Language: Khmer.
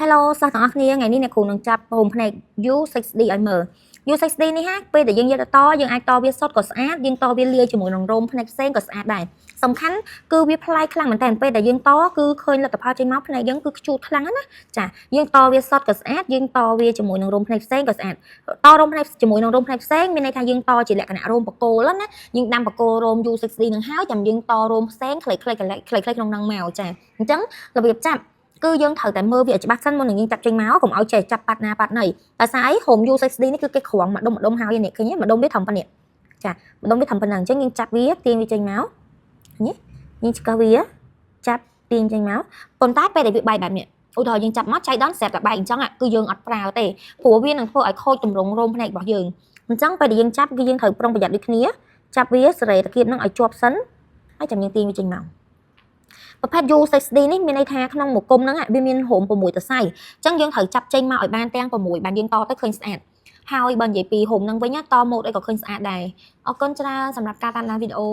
Hello សាស្ត្រទាំងអស់គ្នាថ្ងៃនេះអ្នកគ្រូនឹងចាប់ហូមផ្នែក U6D ឲ្យមើល U6D នេះហាពេលដែលយើងយកទៅតយើងអាចតវាសុទ្ធក៏ស្អាតយើងតវាលាយជាមួយនឹងរោមផ្នែកផ្សេងក៏ស្អាតដែរសំខាន់គឺវាប្លែកខ្លាំងមែនតើពេលដែលយើងតគឺឃើញលទ្ធផលចេញមកផ្នែកយើងគឺខ្ជូតខ្លាំងណាចាយើងតវាសុទ្ធក៏ស្អាតយើងតវាជាមួយនឹងរោមផ្នែកផ្សេងក៏ស្អាតតរោមផ្នែកជាមួយនឹងរោមផ្នែកផ្សេងមានន័យថាយើងតជាលក្ខណៈរោមបកគោលណាយើងដាំបកគោលរោម U6D នឹងហើយចាំយើងតរោមផ្សេងខ្លីៗក្នុងនឹងមកចាអញ្ចឹងរបៀបចាប់គឺយើងត្រូវតែមើលវាឲ្យច្បាស់សិនមុននឹងយើងចាប់ចេញមកកុំឲ្យចេះចាប់ប៉ាត់ណាប៉ាត់ណីតែស្អីហូម U6D នេះគឺគេក្រងម្ដុំហើយនេះឃើញទេម្ដុំវាធំប៉ុណ្ណេះចាម្ដុំវាធំប៉ុណ្ណឹងអញ្ចឹងយើងចាប់វាទាញវាចេញមកនេះយើងឆ្កឹះវាចាប់ទាញចេញមកប៉ុន្តែពេលដែលវាបែកបែបនេះឧទាហរណ៍យើងចាប់មកចៃដន្យស្រាប់តែបែកអញ្ចឹងគឺយើងអត់ប្រើទេព្រោះវានឹងធ្វើឲ្យខូចទម្រង់រោមភ្នែករបស់យើងអញ្ចឹងពេលដែលយើងចាប់គឺយើងត្រូវប្រុងប្រយ័ត្នដូចគ្នាចាប់វាសេរីតាគៀបនឹងឲ្យជាប់សិនហើយចាំយើងទាញវាចេញមកប្រភេទ U6D នេះមានន័យថាក្នុងមួយគុំហ្នឹងវាមានហូម6សរសៃអញ្ចឹងយើងត្រូវចាប់ចេញមកឲ្យបានទាំង6បានយើងតទៅឃើញស្អាតហើយបើនិយាយពីហូមហ្នឹងវិញតម៉ូតអីក៏ឃើញស្អាតដែរអរគុណច្រើនសម្រាប់ការតាមដានវីដេអូ